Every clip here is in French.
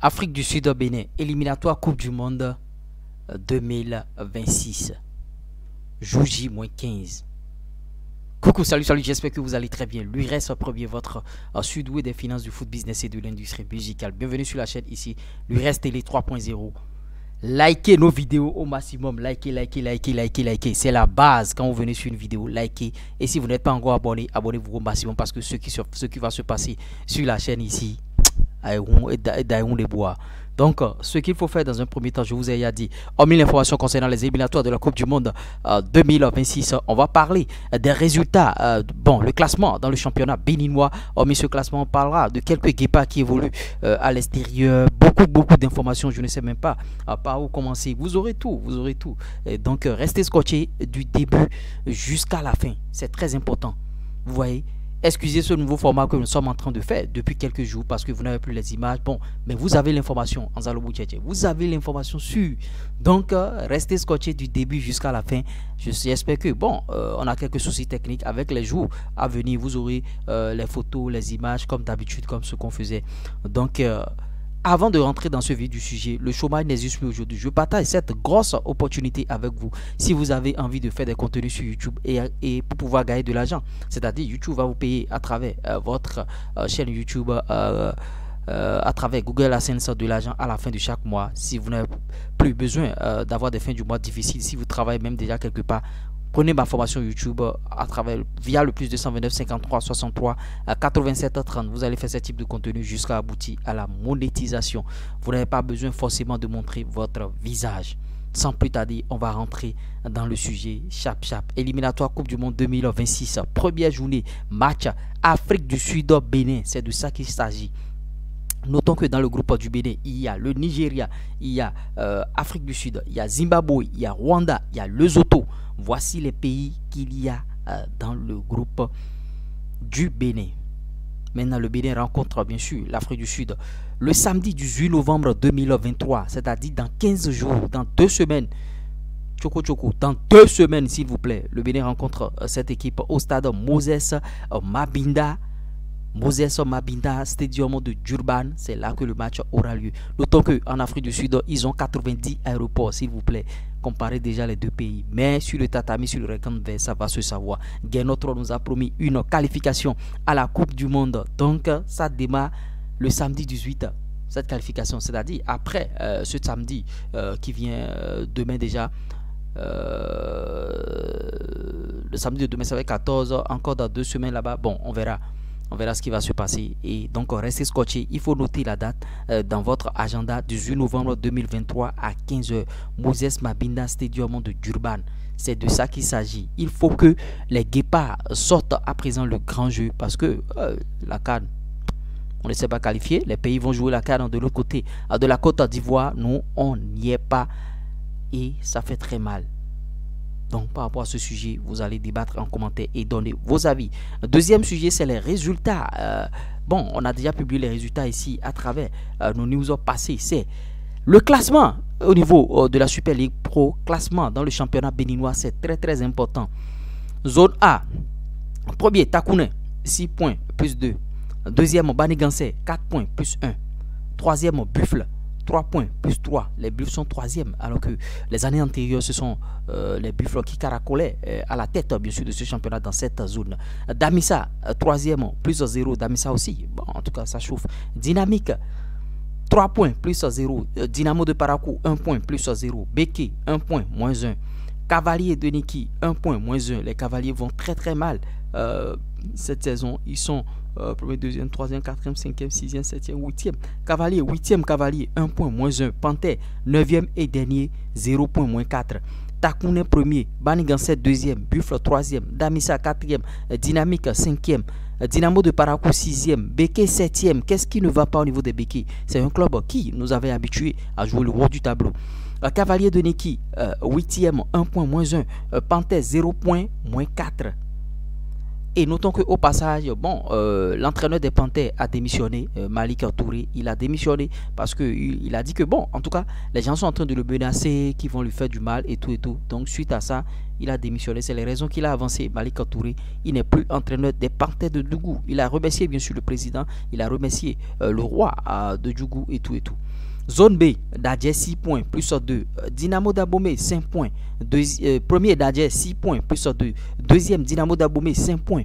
Afrique du Sud au Bénin, éliminatoire Coupe du Monde 2026. Jour J-15. Coucou, salut, j'espère que vous allez très bien. Lui reste premier, votre sudoué des finances, du foot business et de l'industrie musicale. Bienvenue sur la chaîne ici, Lui reste Télé 3.0. Likez nos vidéos au maximum. Likez. C'est la base quand vous venez sur une vidéo. Likez. Et si vous n'êtes pas encore abonné, abonnez-vous au maximum parce que ce qui va se passer sur la chaîne ici, des bois. Donc, ce qu'il faut faire dans un premier temps, je vous ai dit, hormis l'information concernant les éliminatoires de la Coupe du Monde 2026, on va parler des résultats, le classement dans le championnat béninois. Hormis ce classement, on parlera de quelques guépards qui évoluent à l'extérieur. Beaucoup d'informations, je ne sais même pas par où commencer. Vous aurez tout. Et donc, restez scotchés du début jusqu'à la fin. C'est très important. Vous voyez? Excusez ce nouveau format que nous sommes en train de faire depuis quelques jours parce que vous n'avez plus les images. Bon, mais vous avez l'information en Zaloboucheche. Vous avez l'information sûre. Donc, restez scotchés du début jusqu'à la fin. J'espère que, on a quelques soucis techniques. Avec les jours à venir, vous aurez les photos, les images comme d'habitude, comme ce qu'on faisait. Donc, avant de rentrer dans ce vif du sujet, le chômage n'existe plus aujourd'hui. Je partage cette grosse opportunité avec vous. Si vous avez envie de faire des contenus sur YouTube et pour pouvoir gagner de l'argent, c'est-à-dire YouTube va vous payer à travers votre chaîne YouTube, à travers Google AdSense de l'argent à la fin de chaque mois. Si vous n'avez plus besoin d'avoir des fins du mois difficiles, si vous travaillez même déjà quelque part, prenez ma formation YouTube via le plus 229 53 63 87 30. Vous allez faire ce type de contenu jusqu'à aboutir à la monétisation. Vous n'avez pas besoin forcément de montrer votre visage. Sans plus tarder, on va rentrer dans le sujet. Chap. Éliminatoire Coupe du Monde 2026. Première journée, match Afrique du Sud au Bénin. C'est de ça qu'il s'agit. Notons que dans le groupe du Bénin, il y a le Nigeria, il y a Afrique du Sud, il y a Zimbabwe, il y a Rwanda, il y a Lesotho. Voici les pays qu'il y a dans le groupe du Bénin. Maintenant, le Bénin rencontre bien sûr l'Afrique du Sud le samedi 18 novembre 2023, c'est-à-dire dans 15 jours, dans 2 semaines. Dans 2 semaines, s'il vous plaît, le Bénin rencontre cette équipe au stade Moses Mabinda Stadium de Durban. C'est là que le match aura lieu. D'autant qu'en Afrique du Sud, ils ont 90 aéroports, s'il vous plaît. Comparez déjà les deux pays. Mais sur le tatami, sur le rectangle vert, ça va se savoir. Guénotro nous a promis une qualification à la Coupe du Monde. Donc, ça démarre le samedi 18. Cette qualification, c'est-à-dire après ce samedi qui vient demain déjà. Le samedi de demain, ça va être 14. Encore dans 2 semaines là-bas. Bon, on verra. On verra ce qui va se passer. Et donc, restez scotchés. Il faut noter la date dans votre agenda. 18 novembre 2023 à 15 h. Moses Mabinda Stadium de Durban. C'est de ça qu'il s'agit. Il faut que les guépards sortent à présent le grand jeu. Parce que la CAN, on ne s'est pas qualifié. Les pays vont jouer la CAN de l'autre côté. De la Côte d'Ivoire, nous, on n'y est pas. Et ça fait très mal. Donc, par rapport à ce sujet, vous allez débattre en commentaire et donner vos avis. Deuxième sujet, c'est les résultats. On a déjà publié les résultats ici à travers nos news passés. C'est le classement au niveau de la Super League Pro. Classement dans le championnat béninois, c'est très important. Zone A, premier, Takouné, 6 points plus 2. Deuxième, Banigansé, 4 points plus 1. Troisième, Buffle, 3 points plus 3. Les Buffles sont 3e, alors que les années antérieures, ce sont les Buffles qui caracolaient à la tête, bien sûr, de ce championnat dans cette zone. Damissa, 3e, plus 0. Damissa aussi, en tout cas, ça chauffe. Dynamique, 3 points plus 0. Dynamo de Parakou, 1 point plus 0. Beke, 1 point moins 1. Cavalier de Niki, 1 point moins 1. Les Cavaliers vont très mal cette saison. Ils sont 1er, 2e, 3e, 4e, 5e, 6e, 7e, 8e. Cavalier, 8e Cavalier, 1 point moins 1. Panthère, 9e et dernier, 0 point moins 4. Takouné 1er, Banigansé 2e, Buffle 3e, Damissa 4e, Dynamique 5e, Dynamo de Parakou 6e, Beke 7e. Qu'est-ce qui ne va pas au niveau des Beke? C'est un club qui nous avait habitués à jouer le haut du tableau. Cavalier de Neki, 8e, 1 point moins 1. Panthère, 0 point moins 4. Et notons qu'au passage, bon, l'entraîneur des Panthères a démissionné, Malik Touré, il a démissionné parce qu'il a dit que, bon, en tout cas, les gens sont en train de le menacer, qui vont lui faire du mal et tout et tout. Donc, suite à ça, il a démissionné. C'est les raisons qu'il a avancé. Malik Touré, il n'est plus entraîneur des Panthères de Djougou. Il a remercié, bien sûr, le président, il a remercié le roi de Djougou et tout et tout. Zone B, Dadje 6 points, plus 2. Dynamo d'Abomey 5 points. Premier Dadje 6 points, plus 2. Deuxième Dynamo d'Abomey 5 points,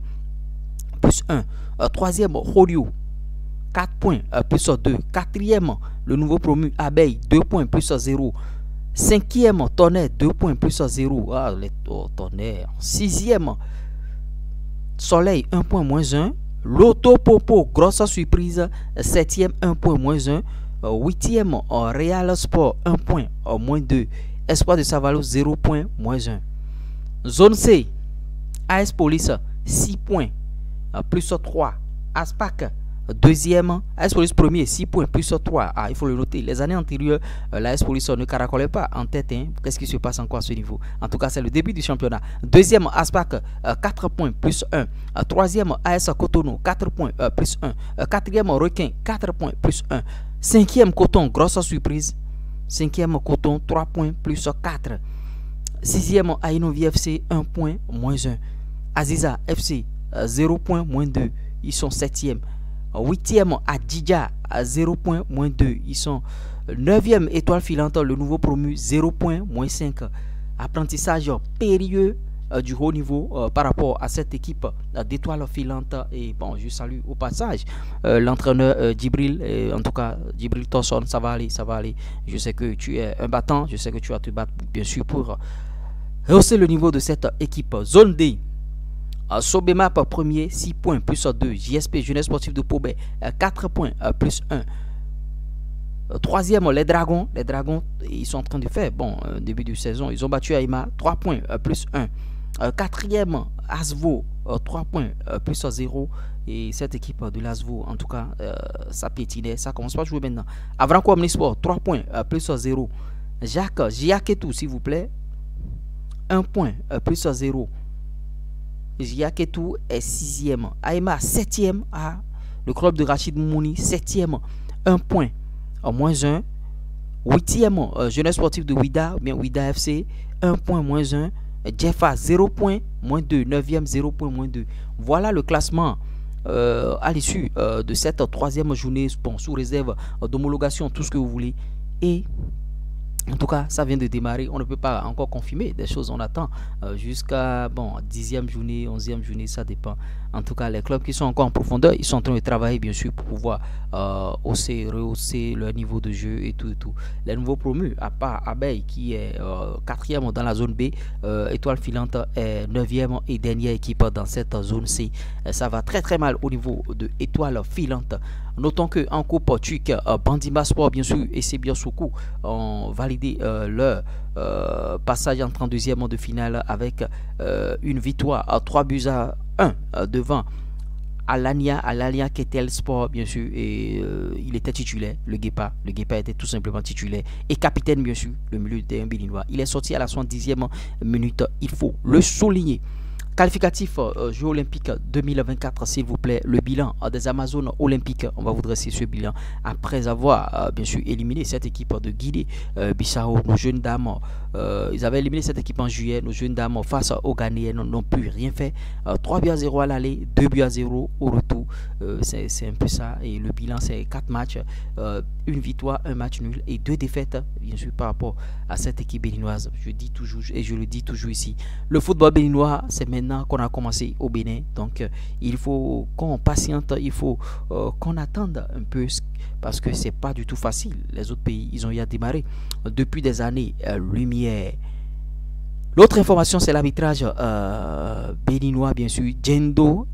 plus 1. Troisième Rodio 4 points, plus 2. Quatrième, le nouveau promu Abeille 2 points, plus 0. Cinquième Tonnerre 2 points, plus 0. Ah, les Tonnerre. Sixième Soleil 1 point, moins 1. Loto Popo, grosse surprise. Septième 1 point, moins 1. Huitième Real Sport 1 point, moins 2. Espoir de Savalo 0 point, moins 1. Zone C, AS Police 6 points, plus 3. Aspac deuxième, AS Police premier 6 points, plus 3. Ah, il faut le noter, les années antérieures, l'AS Police ne caracolait pas en tête. Hein. Qu'est-ce qui se passe encore à ce niveau? En tout cas, c'est le début du championnat. Deuxième, Aspac 4 points, plus 1. Troisième, AS Cotonou 4 points, plus 1. Quatrième, Requin 4 points, plus 1. Cinquième Coton, grosse surprise. Cinquième Coton, 3 points, plus 4. Sixième Ainovi FC, 1 point, moins 1. Aziza FC, 0 point, moins 2. Ils sont septième. Huitième Adidja, 0 point, moins 2. Ils sont neuvième Étoile Filante, le nouveau promu, 0 point, moins 5. Apprentissage périlleux du haut niveau par rapport à cette équipe d'étoiles filantes. Et bon, je salue au passage l'entraîneur Djibril, en tout cas Djibril Tosson. Ça va aller, ça va aller. Je sais que tu es un battant, je sais que tu vas te battre bien sûr pour rehausser le niveau de cette équipe. Zone D, Sobemap premier 6 points, plus 2. JSP Jeunesse Sportive de Pobé 4 points, plus 1. Troisième, les Dragons, ils sont en train de faire, bon, début de saison, ils ont battu Aïma, 3 points, plus 1. Quatrième, Asvo, 3 points, plus 0. Et cette équipe de l'Asvo, en tout cas, ça piétinait, ça commence pas à jouer maintenant. Avranco Omnisport, 3 points, plus 0. Jacques Giaketou, s'il vous plaît, 1 point, plus 0. Giaketou est 6e. Aïma, 7e. Ah, le club de Rachid Mouni, 7e, 1 point, moins 1. 8e, Jeunesse Sportive de Ouida, bien Ouida FC, 1 point, moins 1. Jeffa 0 point, moins 2. 9e, 0 point, moins 2. Voilà le classement à l'issue de cette troisième journée, bon, sous réserve d'homologation, tout ce que vous voulez. Et en tout cas, ça vient de démarrer. On ne peut pas encore confirmer des choses. On attend jusqu'à bon, 10e journée, 11e journée, ça dépend. En tout cas, les clubs qui sont encore en profondeur, ils sont en train de travailler bien sûr pour pouvoir rehausser leur niveau de jeu et tout et tout. Les nouveaux promus, à part Abeille qui est 4e dans la zone B, Étoile Filante est 9e et dernière équipe dans cette zone C. Ça va très très mal au niveau de Étoile Filante. Notons qu'en Coupe Turque, Bandima Sport bien sûr et Sebia Soukou ont validé leur passage en 32e de finale avec une victoire à 3 buts à 1 devant Alania Ketel Sport bien sûr, et il était titulaire, le Guépa était tout simplement titulaire et capitaine bien sûr, le milieu de terrain béninois. Il est sorti à la 70e minute, il faut le souligner. Qualificatif Jeux Olympiques 2024, s'il vous plaît, le bilan des Amazones Olympiques. On va vous dresser ce bilan après avoir bien sûr éliminé cette équipe de Guinée-Bissau. Nos jeunes dames, ils avaient éliminé cette équipe en juillet. Nos jeunes dames face aux Ghanéennes n'ont plus rien fait. 3 buts à 0 à l'aller, 2 buts à 0 au retour. C'est un peu ça. Et le bilan, c'est 4 matchs, une victoire, un match nul et 2 défaites, bien sûr, par rapport à cette équipe béninoise. Je dis toujours, et je le dis toujours ici, le football béninois, c'est maintenant qu'on a commencé au Bénin, donc il faut qu'on patiente, il faut qu'on attende un peu parce que c'est pas du tout facile. Les autres pays, ils ont eu à démarrer depuis des années lumière. L'autre information, c'est l'arbitrage béninois, bien sûr. Djendo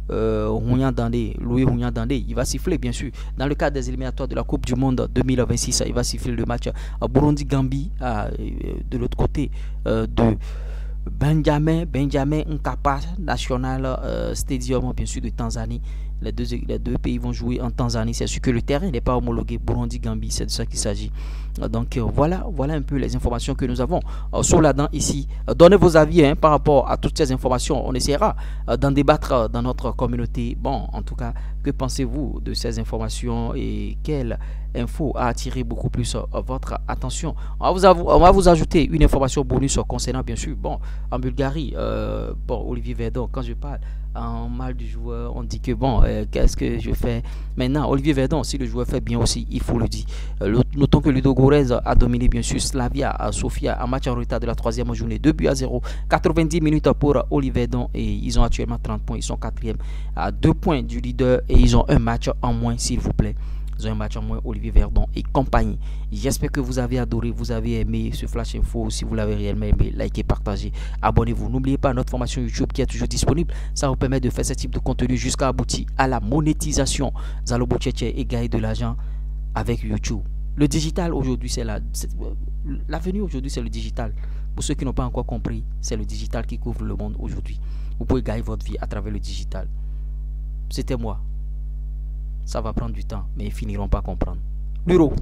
Louis Dande, il va siffler bien sûr dans le cadre des éliminatoires de la Coupe du Monde 2026. Il va siffler le match Burundi-Gambie de l'autre côté de Benjamin Nkapa National Stadium bien sûr de Tanzanie. les deux pays vont jouer en Tanzanie. C'est sûr que le terrain n'est pas homologué. Burundi, Gambie, c'est de ça qu'il s'agit. Donc voilà un peu les informations que nous avons sur la dent ici. Donnez vos avis par rapport à toutes ces informations. On essaiera d'en débattre dans notre communauté. Bon, en tout cas, que pensez-vous de ces informations et quelle info a attiré beaucoup plus votre attention? On va vous ajouter une information bonus concernant, bien sûr, bon, en Bulgarie, bon, Olivier Verdon, quand je parle en mal du joueur, on dit que bon, qu'est-ce que je fais maintenant? Olivier Verdon, si le joueur fait bien aussi, il faut le dire. Notons que Ludo Gorez a dominé bien sûr Slavia à Sofia en match en retard de la troisième journée, 2-0, 90 minutes pour Olivier Verdon et ils ont actuellement 30 points, ils sont quatrième à 2 points du leader et ils ont un match en moins, s'il vous plaît. Ils ont un match en moins, Olivier Verdon et compagnie. J'espère que vous avez adoré, vous avez aimé ce Flash Info. Si vous l'avez réellement aimé, likez, partagez, abonnez-vous. N'oubliez pas notre formation YouTube qui est toujours disponible. Ça vous permet de faire ce type de contenu jusqu'à aboutir à la monétisation. Zalo Boucheche et gagner de l'argent avec YouTube. Le digital aujourd'hui, c'est l'avenir aujourd'hui, c'est le digital. Pour ceux qui n'ont pas encore compris, c'est le digital qui couvre le monde aujourd'hui. Vous pouvez gagner votre vie à travers le digital. C'était moi. Ça va prendre du temps, mais ils finiront par comprendre. Bureau.